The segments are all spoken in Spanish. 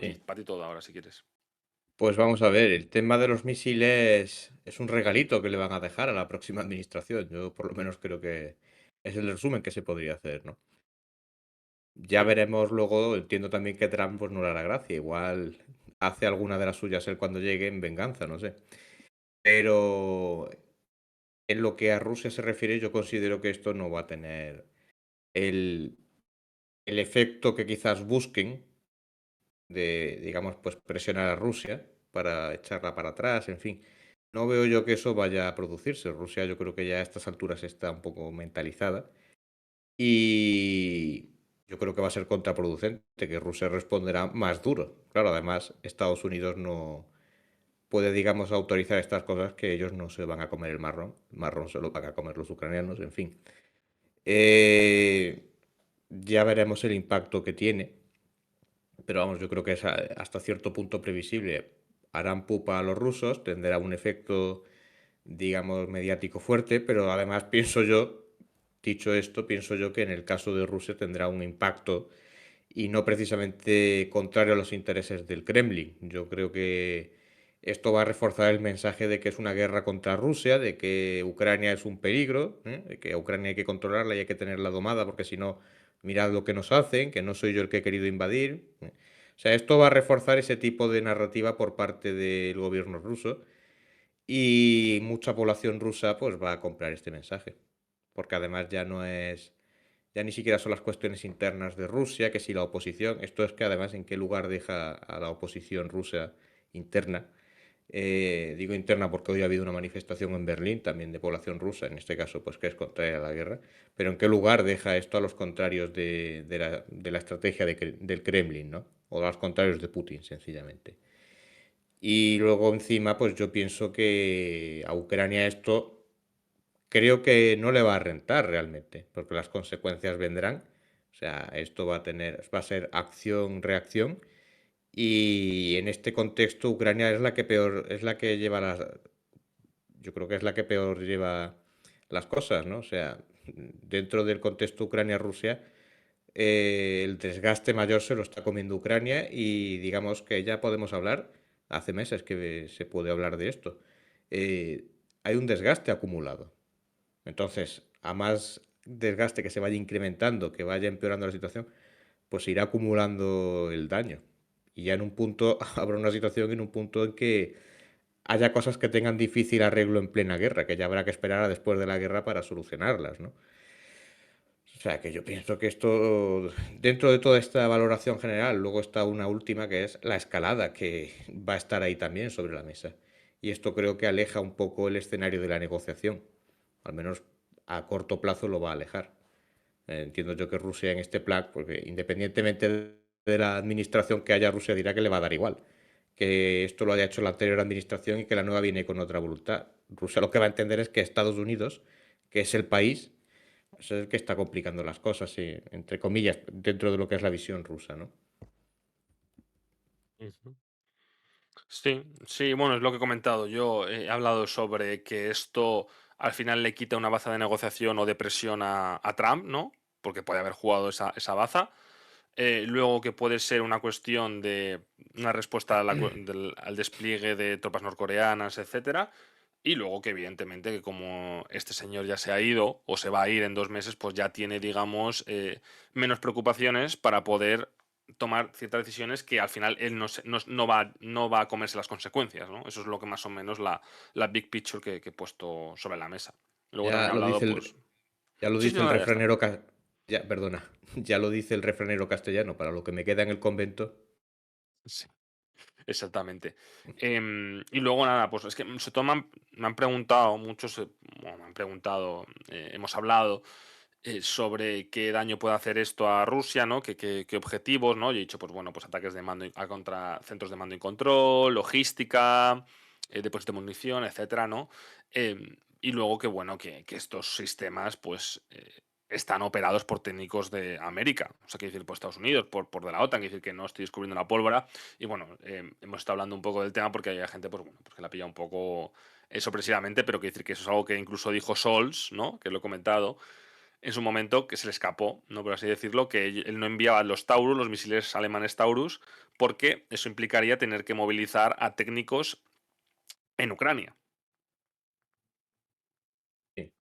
Y Sí. para ti todo ahora, si quieres. Pues vamos a ver, el tema de los misiles es un regalito que le van a dejar a la próxima administración. Yo por lo menos creo que es el resumen que se podría hacer, ¿no? Ya Mm. veremos luego, entiendo también que Trump pues no le hará gracia. Igual hace alguna de las suyas él cuando llegue en venganza, no sé. Pero en lo que a Rusia se refiere, yo considero que esto no va a tener el, el efecto que quizás busquen de, digamos, pues presionar a Rusia para echarla para atrás, en fin. No veo yo que eso vaya a producirse. Rusia yo creo que ya a estas alturas está un poco mentalizada y yo creo que va a ser contraproducente, que Rusia responderá más duro. Claro, además Estados Unidos no puede, digamos, autorizar estas cosas que ellos no se van a comer el marrón se lo van a comer los ucranianos, en fin. Eh, ya veremos el impacto que tiene. Pero vamos, yo creo que es hasta cierto punto previsible. Harán pupa a los rusos, tendrá un efecto, digamos, mediático fuerte, pero además pienso yo, dicho esto, pienso yo que en el caso de Rusia tendrá un impacto y no precisamente contrario a los intereses del Kremlin. Yo creo que esto va a reforzar el mensaje de que es una guerra contra Rusia, de que Ucrania es un peligro, ¿eh? De que a Ucrania hay que controlarla y hay que tenerla domada porque si no, mirad lo que nos hacen, que no soy yo el que he querido invadir. ¿Eh? O sea, esto va a reforzar ese tipo de narrativa por parte del gobierno ruso y mucha población rusa pues va a comprar este mensaje, porque además ya no es ya ni siquiera son las cuestiones internas de Rusia, que si la oposición, esto es que además en qué lugar deja a la oposición rusa interna. Digo interna porque hoy ha habido una manifestación en Berlín también de población rusa, en este caso pues que es contraria a la guerra, pero en qué lugar deja esto a los contrarios de la estrategia del Kremlin, ¿no? O a los contrarios de Putin, sencillamente. Y luego encima pues yo pienso que a Ucrania esto creo que no le va a rentar realmente, porque las consecuencias vendrán. O sea, esto va a ser acción-reacción. Y en este contexto, Ucrania es la que peor, es la que lleva las, yo creo que es la que peor lleva las cosas, ¿no? O sea, dentro del contexto Ucrania-Rusia, el desgaste mayor se lo está comiendo Ucrania y digamos que ya podemos hablar, hace meses que se puede hablar de esto, eh, hay un desgaste acumulado. Entonces, a más desgaste que se vaya incrementando, que vaya empeorando la situación, pues se irá acumulando el daño. Y ya en un punto habrá una situación en un punto en que haya cosas que tengan difícil arreglo en plena guerra, que ya habrá que esperar a después de la guerra para solucionarlas, ¿no? O sea, que yo pienso que esto, dentro de toda esta valoración general, luego está una última que es la escalada, que va a estar ahí también sobre la mesa. Y esto creo que aleja un poco el escenario de la negociación. Al menos a corto plazo lo va a alejar. Entiendo yo que Rusia en este plan, porque independientemente de la administración que haya, Rusia dirá que le va a dar igual. Que esto lo haya hecho la anterior administración y que la nueva viene con otra voluntad. Rusia lo que va a entender es que Estados Unidos, que es el país, es el que está complicando las cosas, sí, entre comillas, dentro de lo que es la visión rusa, ¿no? Ujú. Sí, sí, bueno, es lo que he comentado. Yo he hablado sobre que esto al final le quita una baza de negociación o de presión a Trump, ¿no? Porque puede haber jugado esa baza. Luego que puede ser una cuestión de una respuesta al despliegue de tropas norcoreanas, etcétera. Y luego que evidentemente que como este señor ya se ha ido o se va a ir en 2 meses, pues ya tiene, digamos, menos preocupaciones para poder tomar ciertas decisiones que al final él no va a comerse las consecuencias, ¿no? Eso es lo que más o menos la big picture que he puesto sobre la mesa. Luego también Ya he lo hablado, dice pues... ya lo Sí, sí, dice el no, ya está. refranero, ya, perdona, ya lo dice el refranero castellano, para lo que me queda en el convento. Sí. Exactamente. Y luego nada, pues es que se toman, me han preguntado muchos, bueno, me han preguntado, hemos hablado sobre qué daño puede hacer esto a Rusia, ¿no? ¿Qué objetivos, ¿no? Yo he dicho, pues bueno, pues ataques de mando a contra centros de mando y control, logística, depósito de munición, etcétera, ¿no? Y luego que bueno, que estos sistemas, pues están operados por técnicos de América, o sea, quiere decir por Estados Unidos, por de la OTAN, quiere decir que no estoy descubriendo la pólvora. Y bueno, hemos estado hablando un poco del tema porque hay gente, pues bueno, pues que la pilla un poco sorpresivamente, pero quiere decir que eso es algo que incluso dijo Scholz, ¿no? Que lo he comentado, en su momento, que se le escapó, ¿no? Por así decirlo, que él no enviaba los Taurus, los misiles alemanes Taurus, porque eso implicaría tener que movilizar a técnicos en Ucrania. Sí. El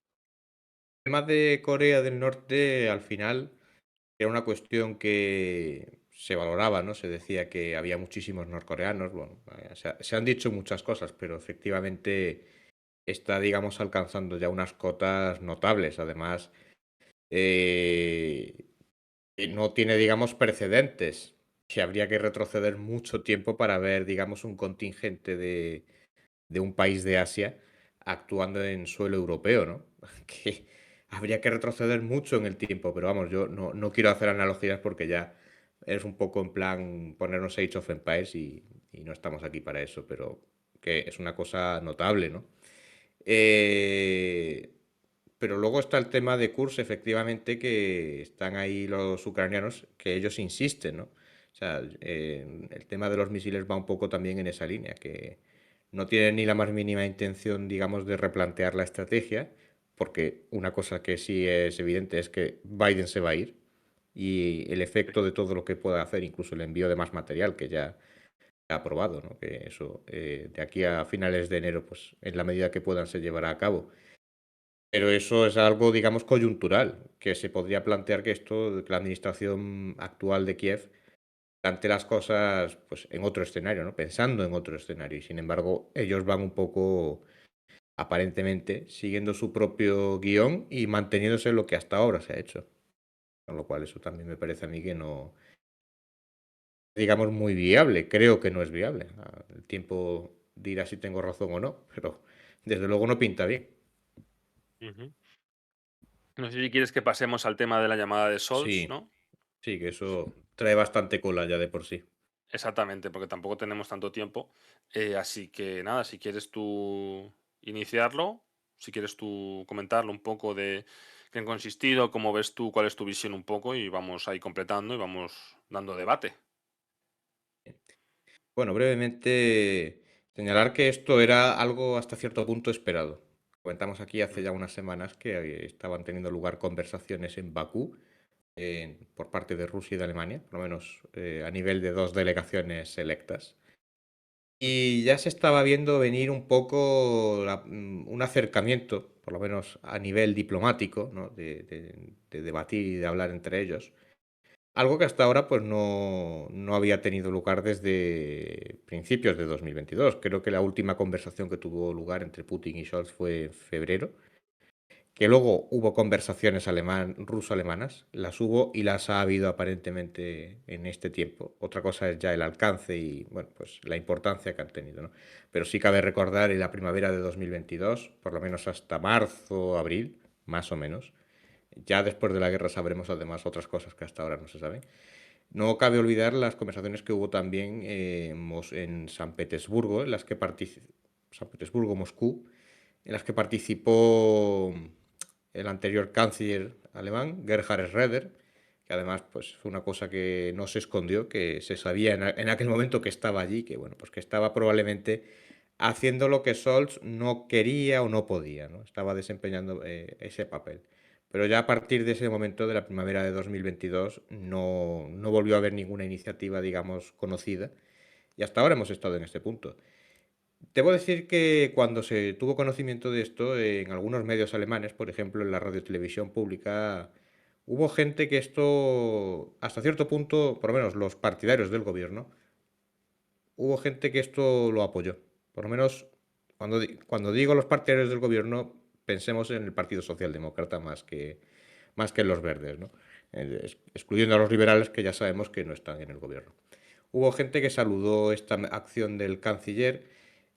tema de Corea del Norte, al final, era una cuestión que se valoraba, ¿no? Se decía que había muchísimos norcoreanos. Bueno, se han dicho muchas cosas, pero efectivamente está, digamos, alcanzando ya unas cotas notables. Además, eh, no tiene, digamos, precedentes. Que habría que retroceder mucho tiempo para ver, digamos, un contingente de un país de Asia actuando en suelo europeo, ¿no? Que habría que retroceder mucho en el tiempo, pero vamos, yo no quiero hacer analogías porque ya es un poco en plan ponernos Age of Empires y no estamos aquí para eso, pero que es una cosa notable, ¿no? Eh, pero luego está el tema de Kursk, efectivamente, que están ahí los ucranianos, que ellos insisten, ¿no? O sea, el tema de los misiles va un poco también en esa línea, que no tienen ni la más mínima intención, digamos, de replantear la estrategia, porque una cosa que sí es evidente es que Biden se va a ir y el Sí. efecto de todo lo que pueda hacer, incluso el envío de más material, que ya ha aprobado, ¿no? Que eso de aquí a finales de enero, pues en la medida que puedan se llevará a cabo. Pero eso es algo, digamos, coyuntural, que se podría plantear que esto, que la administración actual de Kiev plantee las cosas pues, en otro escenario, ¿no? Pensando en otro escenario. Y sin embargo, ellos van un poco, aparentemente, siguiendo su propio guión y manteniéndose lo que hasta ahora se ha hecho. Con lo cual, eso también me parece a mí que no, digamos, muy viable. Creo que no es viable. El tiempo dirá si tengo razón o no, pero desde luego no pinta bien. Ujú. No sé si quieres que pasemos al tema de la llamada de Scholz, Sí, ¿no? sí, que eso trae bastante cola ya de por sí. Exactamente, porque tampoco tenemos tanto tiempo. Así que nada, si quieres tú iniciarlo, si quieres tú comentarlo un poco de qué han consistido, cómo ves tú, cuál es tu visión un poco, y vamos ahí completando y vamos dando debate. Bueno, brevemente señalar que esto era algo hasta cierto punto esperado. Comentamos aquí hace ya Ujú. unas semanas que estaban teniendo lugar conversaciones en Bakú por parte de Rusia y de Alemania, por lo menos a nivel de dos delegaciones electas. Y ya se estaba viendo venir un poco un acercamiento, por lo menos a nivel diplomático, ¿no? De debatir y de hablar entre ellos. Algo que hasta ahora pues no había tenido lugar desde principios de 2022. Creo que la última conversación que tuvo lugar entre Putin y Scholz fue en febrero, que luego hubo conversaciones ruso-alemanas, las hubo y las ha habido aparentemente en este tiempo. Otra cosa es ya el alcance y bueno, pues la importancia que han tenido, ¿no? Pero sí cabe recordar en la primavera de 2022, por lo menos hasta marzo, abril, más o menos. Ya después de la guerra sabremos además otras cosas que hasta ahora no se saben. No cabe olvidar las conversaciones que hubo también en San Petersburgo, en las que San Petersburgo, Moscú, en las que participó el anterior canciller alemán, Gerhard Schroeder, que además pues, fue una cosa que no se escondió, que se sabía en aquel momento que estaba allí, que bueno, pues que estaba probablemente haciendo lo que Scholz no quería o no podía, ¿no? Estaba desempeñando ese papel. Pero ya a partir de ese momento, de la primavera de 2022, no volvió a haber ninguna iniciativa, digamos, conocida. Y hasta ahora hemos estado en este punto. Debo decir que cuando se tuvo conocimiento de esto, en algunos medios alemanes, por ejemplo en la radiotelevisión pública, hubo gente que esto, hasta cierto punto, por lo menos los partidarios del gobierno, hubo gente que esto lo apoyó. Por lo menos cuando digo los partidarios del gobierno, pensemos en el Partido Socialdemócrata más que en los verdes, ¿no? Excluyendo a los liberales que ya sabemos que no están en el gobierno. Hubo gente que saludó esta acción del canciller,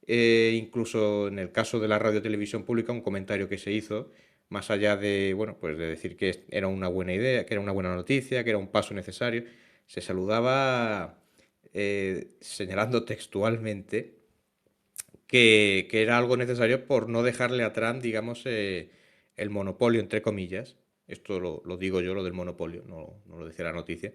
incluso en el caso de la radio televisión pública, un comentario que se hizo, más allá de, bueno, pues de decir que era una buena idea, que era una buena noticia, que era un paso necesario, se saludaba señalando textualmente que era algo necesario por no dejarle a Trump, digamos, el monopolio, entre comillas. Esto lo digo yo, lo del monopolio, no lo dice la noticia.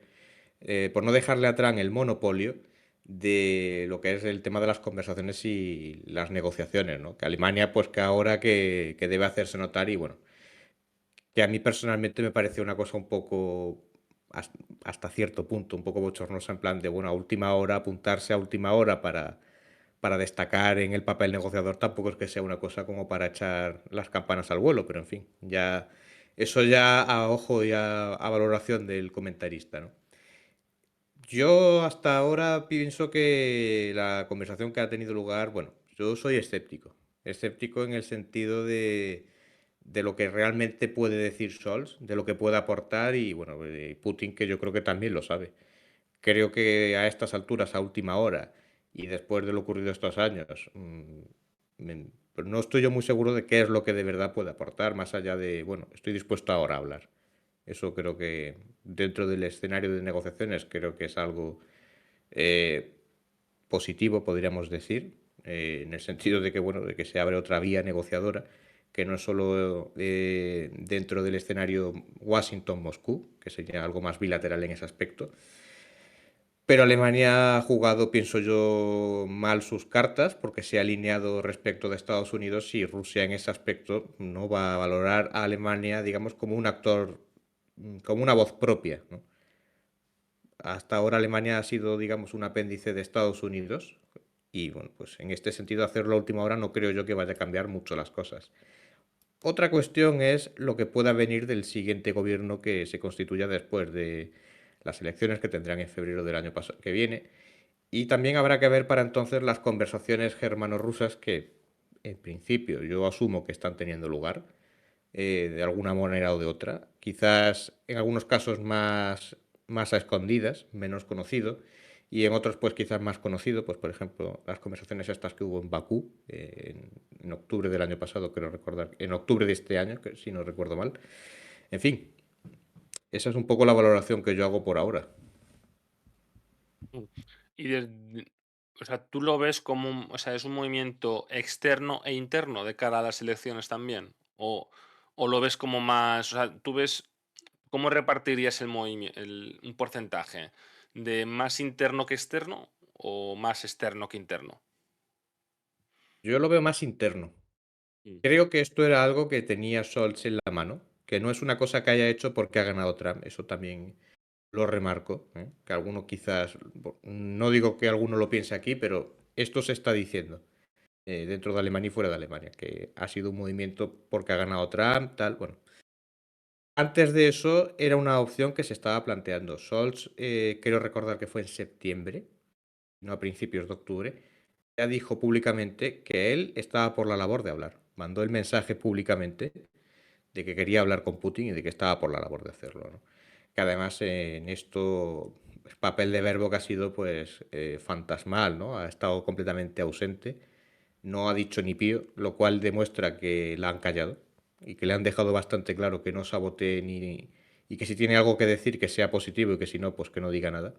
Por no dejarle a Trump el monopolio de lo que es el tema de las conversaciones y las negociaciones, ¿no? Que Alemania, pues que ahora que debe hacerse notar y bueno, que a mí personalmente me parece una cosa un poco, has- hasta cierto punto, un poco bochornosa, en plan de, bueno, a última hora, apuntarse a última hora para destacar en el papel negociador, tampoco es que sea una cosa como para echar las campanas al vuelo, pero en fin, ya, eso ya a ojo y a valoración del comentarista, ¿no? Yo hasta ahora pienso que la conversación que ha tenido lugar, bueno, yo soy escéptico. Escéptico en el sentido de lo que realmente puede decir Scholz, de lo que puede aportar y, bueno, Putin, que yo creo que también lo sabe. Creo que a estas alturas, a última hora y después de lo ocurrido estos años, pues no estoy yo muy seguro de qué es lo que de verdad puede aportar, más allá de, bueno, estoy dispuesto ahora a hablar. Eso creo que dentro del escenario de negociaciones creo que es algo eh, positivo, podríamos decir, en el sentido de que, bueno, de que se abre otra vía negociadora, que no es solo dentro del escenario Washington-Moscú, que sería algo más bilateral en ese aspecto. Pero Alemania ha jugado, pienso yo, mal sus cartas porque se ha alineado respecto de Estados Unidos y Rusia en ese aspecto no va a valorar a Alemania, digamos, como un actor, como una voz propia, ¿no? Hasta ahora Alemania ha sido, digamos, un apéndice de Estados Unidos y, bueno, pues en este sentido hacerlo a última hora no creo yo que vaya a cambiar mucho las cosas. Otra cuestión es lo que pueda venir del siguiente gobierno que se constituya después de las elecciones que tendrán en febrero del año que viene. Y también habrá que ver para entonces las conversaciones germano-rusas que, en principio, yo asumo que están teniendo lugar, de alguna manera o de otra. Quizás en algunos casos más a escondidas, menos conocido, y en otros pues quizás más conocido, pues por ejemplo las conversaciones estas que hubo en Bakú en octubre del año pasado, creo recordar, en octubre de este año, que, si no recuerdo mal. En fin, esa es un poco la valoración que yo hago por ahora. Mm. Y o sea, ¿tú lo ves como o sea, es un movimiento externo e interno de cara a las elecciones también? ¿O lo ves como más, o sea, tú ves, cómo repartirías el movimiento, un porcentaje de más interno que externo o más externo que interno? Yo lo veo más interno. Mm. Creo que esto era algo que tenía Scholz en la mano, que no es una cosa que haya hecho porque ha ganado Trump, eso también lo remarco, ¿eh? Que alguno quizás, no digo que alguno lo piense aquí, pero esto se está diciendo dentro de Alemania y fuera de Alemania, que ha sido un movimiento porque ha ganado Trump, tal, bueno. Antes de eso era una opción que se estaba planteando. Scholz, creo recordar que fue en septiembre, no a principios de octubre, ya dijo públicamente que él estaba por la labor de hablar. Mandó el mensaje públicamente de que quería hablar con Putin y de que estaba por la labor de hacerlo, ¿no? Que además en esto el papel de verbo que ha sido pues fantasmal, ¿no? Ha estado completamente ausente, no ha dicho ni pío, lo cual demuestra que la han callado y que le han dejado bastante claro que no sabotee ni y que si tiene algo que decir que sea positivo y que si no pues que no diga nada.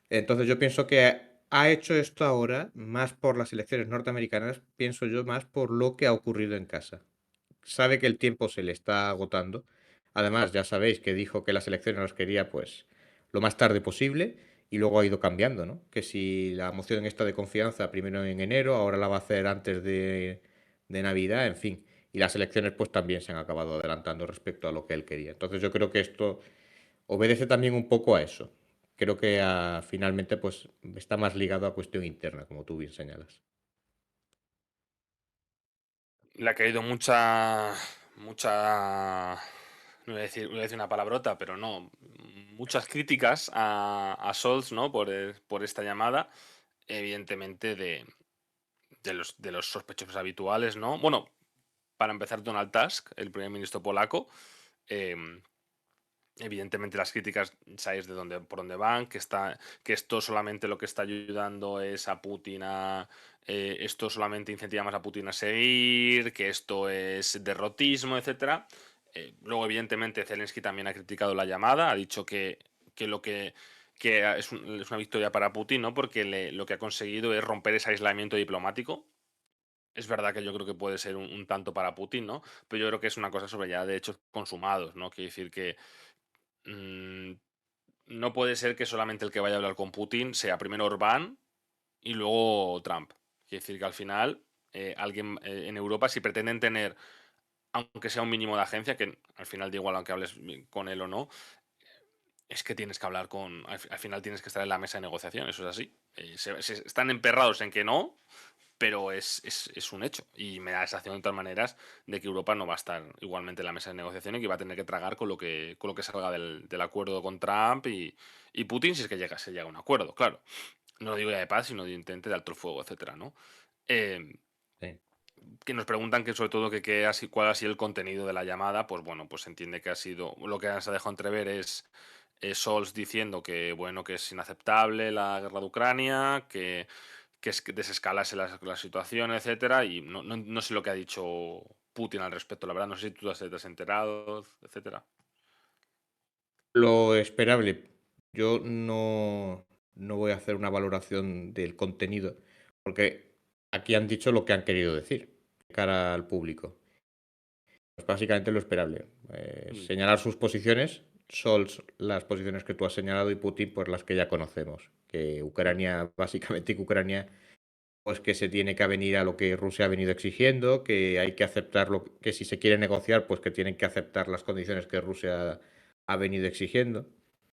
Entonces yo pienso que ha hecho esto ahora más por las elecciones norteamericanas, pienso yo más por lo que ha ocurrido en casa. Sabe que el tiempo se le está agotando. Además, ya sabéis que dijo que las elecciones las quería pues lo más tarde posible y luego ha ido cambiando, ¿no? Que si la moción está de confianza primero en enero, ahora la va a hacer antes de Navidad, en fin. Y las elecciones pues también se han acabado adelantando respecto a lo que él quería. Entonces yo creo que esto obedece también un poco a eso. Creo que finalmente pues está más ligado a cuestión interna, como tú bien señalas. Le ha caído mucha, no voy a decir una palabrota, pero no, muchas críticas a Scholz, ¿no? Por esta llamada, evidentemente de los sospechosos habituales, ¿no? Bueno, para empezar, Donald Tusk, el primer ministro polaco, em, evidentemente las críticas, sabéis por dónde van, que esto solamente lo que está ayudando es a Putin esto solamente incentiva más a Putin a seguir, que esto es derrotismo, etcétera. Luego, evidentemente, Zelensky también ha criticado la llamada, ha dicho que lo que es una victoria para Putin, ¿no? Porque lo que ha conseguido es romper ese aislamiento diplomático. Es verdad que yo creo que puede ser un tanto para Putin, ¿no? Pero yo creo que es una cosa sobre ya de hechos consumados, ¿no? Quiere decir que mm, no puede ser que solamente el que vaya a hablar con Putin sea primero Orbán y luego Trump. Quiere decir que al final alguien en Europa, si pretenden tener aunque sea un mínimo de agencia, que al final da igual aunque hables con él o no, es que tienes que hablar con, al final tienes que estar en la mesa de negociación, eso es así. Están emperrados en que no, pero es un hecho. Y me da la sensación de todas maneras de que Europa no va a estar igualmente en la mesa de negociación y que va a tener que tragar con lo que salga del acuerdo con Trump y Putin si es que se llega a un acuerdo, claro. No lo digo ya de paz, sino de intente de alto el fuego, etcétera, ¿no? Eh, Sí. que nos preguntan que sobre todo cuál ha sido el contenido de la llamada, pues bueno, pues se entiende que ha sido, lo que se ha dejado entrever es Scholz diciendo que bueno, que es inaceptable la guerra de Ucrania, que es que desescalase la situación, etcétera, y no sé lo que ha dicho Putin al respecto, la verdad, no sé si tú te has enterado, etcétera. Lo esperable. Yo no voy a hacer una valoración del contenido, porque aquí han dicho lo que han querido decir de cara al público. Pues básicamente lo esperable. Mm, Señalar sus posiciones, Scholz las posiciones que tú has señalado y Putin pues las que ya conocemos. Que mm, Ucrania, básicamente que Ucrania pues que se tiene que avenir a lo que Rusia ha venido exigiendo, que hay que aceptar que si se quiere negociar, pues que tienen que aceptar las condiciones que Rusia ha venido exigiendo.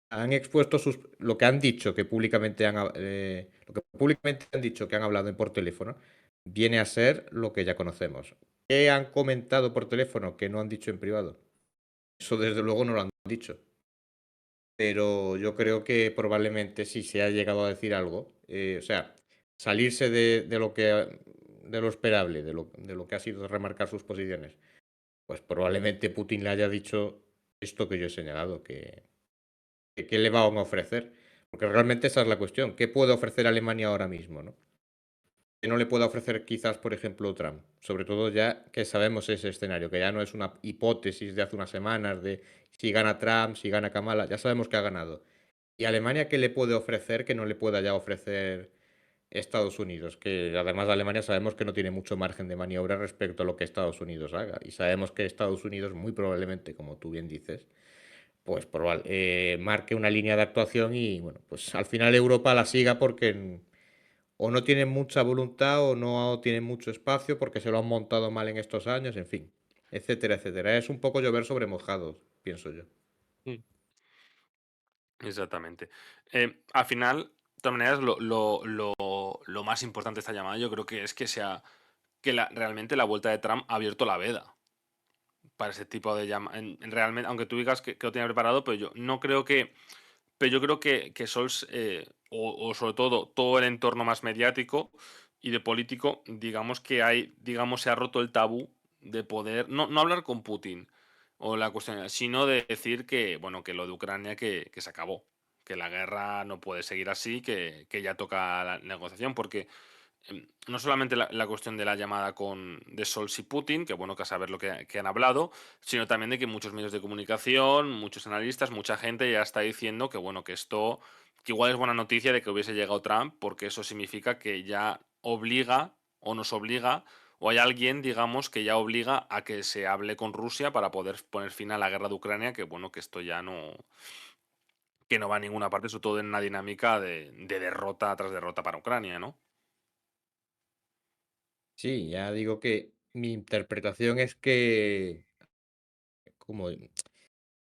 Han expuesto lo que han dicho, lo que públicamente han dicho que han hablado por teléfono, viene a ser lo que ya conocemos. ¿Qué han comentado por teléfono que no han dicho en privado? Eso desde luego no lo han dicho. Pero yo creo que probablemente si se ha llegado a decir algo, o sea, salirse de lo esperable, de lo que ha sido remarcar sus posiciones, pues probablemente Putin le haya dicho esto que yo he señalado, que qué le van a ofrecer. Porque realmente esa es la cuestión. ¿Qué puede ofrecer Alemania ahora mismo, no? ¿Qué no le puede ofrecer quizás, por ejemplo, Trump? Sobre todo ya que sabemos ese escenario, que ya no es una hipótesis de hace unas semanas de si gana Trump, si gana Kamala, ya sabemos que ha ganado. ¿Y Alemania qué le puede ofrecer que no le pueda ya ofrecer Estados Unidos? Que además Alemania sabemos que no tiene mucho margen de maniobra respecto a lo que Estados Unidos haga. Y sabemos que Estados Unidos, muy probablemente, como tú bien dices, pues marque una línea de actuación y, bueno, pues al final Europa la siga porque o no tienen mucha voluntad o no tienen mucho espacio porque se lo han montado mal en estos años, en fin, etcétera, etcétera. Es un poco llover sobre mojados, pienso yo. mm. Exactamente. Al final, de todas maneras, lo más importante de esta llamada yo creo que es realmente la vuelta de Trump ha abierto la veda para ese tipo de llamadas. Realmente, aunque tú digas que lo tenía preparado, pero yo creo que Scholz, o sobre todo el entorno más mediático y de político, digamos, se ha roto el tabú de poder, no hablar con Putin o la cuestión, sino de decir que, bueno, que lo de Ucrania que se acabó, que la guerra no puede seguir así, que ya toca la negociación, porque no solamente la cuestión de la llamada de Scholz y Putin, que bueno que a saber lo que han hablado, sino también de que muchos medios de comunicación, muchos analistas, mucha gente ya está diciendo que bueno, que igual es buena noticia de que hubiese llegado Trump, porque eso significa que ya obliga o nos obliga, o hay alguien, digamos, que ya obliga a que se hable con Rusia para poder poner fin a la guerra de Ucrania, que bueno, que esto ya que no va a ninguna parte, sobre todo en una dinámica de derrota tras derrota para Ucrania, ¿no? Sí, ya digo que mi interpretación es que, como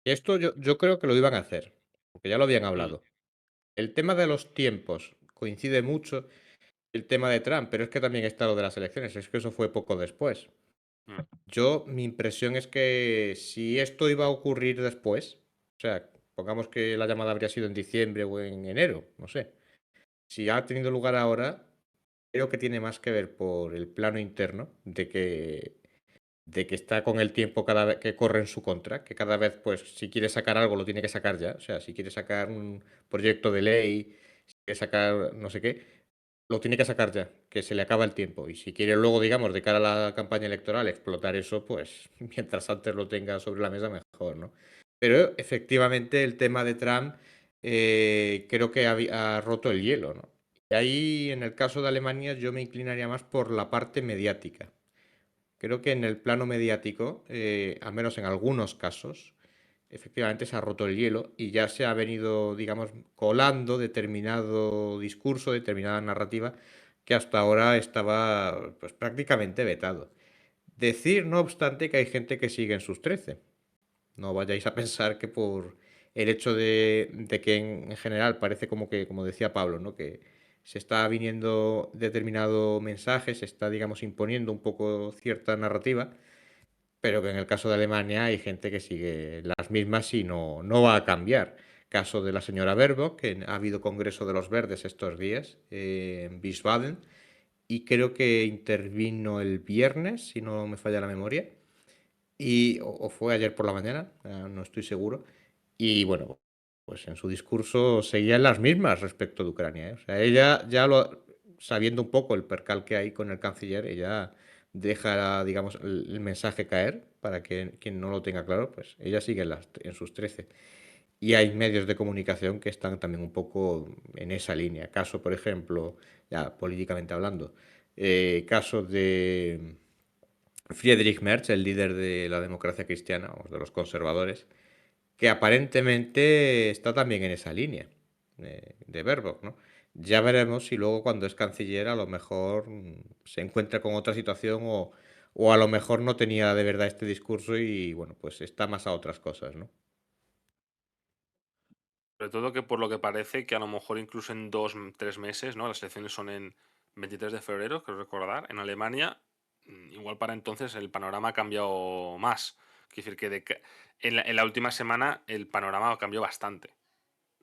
esto yo creo que lo iban a hacer, porque ya lo habían Mm, hablado. El tema de los tiempos coincide mucho el tema de Trump, pero es que también está lo de las elecciones, es que eso fue poco después. mm, Mi impresión es que si esto iba a ocurrir después, o sea, pongamos que la llamada habría sido en diciembre o en enero, no sé. Si ha tenido lugar ahora, creo que tiene más que ver por el plano interno de que está con el tiempo cada vez que corre en su contra, que cada vez, pues, si quiere sacar algo, lo tiene que sacar ya. O sea, si quiere sacar un proyecto de ley, si quiere sacar no sé qué, lo tiene que sacar ya, que se le acaba el tiempo. Y si quiere luego, digamos, de cara a la campaña electoral, explotar eso, pues mientras antes lo tenga sobre la mesa, mejor, ¿no? Pero efectivamente el tema de Trump creo que ha roto el hielo, ¿no? Y ahí, en el caso de Alemania, yo me inclinaría más por la parte mediática. Creo que en el plano mediático, al menos en algunos casos, efectivamente se ha roto el hielo y ya se ha venido, digamos, colando determinado discurso, determinada narrativa que hasta ahora estaba pues prácticamente vetado. Decir, no obstante, que hay gente que sigue en sus 13. No vayáis a pensar que por el hecho de que en general parece como que, como decía Pablo, ¿no? Que se está viniendo determinado mensaje, se está, digamos, imponiendo un poco cierta narrativa, pero que en el caso de Alemania hay gente que sigue las mismas y no va a cambiar. Caso de la señora Baerbock, que ha habido Congreso de los Verdes estos días en Wiesbaden, y creo que intervino el viernes, si no me falla la memoria, o fue ayer por la mañana, no estoy seguro. Y bueno, pues en su discurso seguían las mismas respecto de Ucrania, ¿eh? O sea, ella ya sabiendo un poco el percal que hay con el canciller, ella deja, digamos, el mensaje caer para que quien no lo tenga claro, pues ella sigue en sus 13. Y hay medios de comunicación que están también un poco en esa línea. Caso, por ejemplo, ya políticamente hablando, caso de Friedrich Merz, el líder de la democracia cristiana, o de los conservadores, que aparentemente está también en esa línea de Baerbock, ¿no? Ya veremos si luego cuando es canciller a lo mejor se encuentra con otra situación o a lo mejor no tenía de verdad este discurso y bueno, pues está más a otras cosas, ¿no? Sobre todo que por lo que parece que a lo mejor incluso en 2, 3 meses, ¿no? Las elecciones son en 23 de febrero, creo recordar, en Alemania. Igual para entonces el panorama ha cambiado más. Quiero decir que en la última semana el panorama cambió bastante.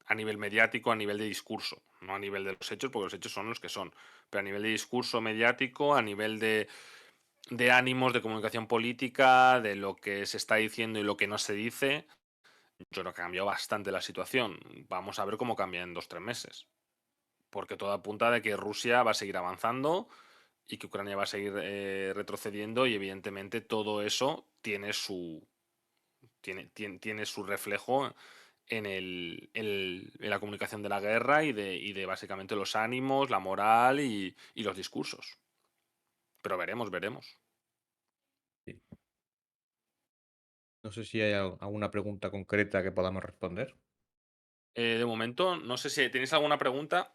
A nivel mediático, a nivel de discurso, no a nivel de los hechos, porque los hechos son los que son. Pero a nivel de discurso mediático, a nivel de ánimos, de comunicación política, de lo que se está diciendo y lo que no se dice, yo creo que cambió bastante la situación. Vamos a ver cómo cambia en 2, 3 meses. Porque todo apunta de que Rusia va a seguir avanzando y que Ucrania va a seguir retrocediendo y evidentemente todo eso tiene su reflejo en la comunicación de la guerra y de básicamente los ánimos, la moral y los discursos. Pero veremos, veremos. Sí. No sé si hay alguna pregunta concreta que podamos responder. De momento, no sé si tenéis alguna pregunta.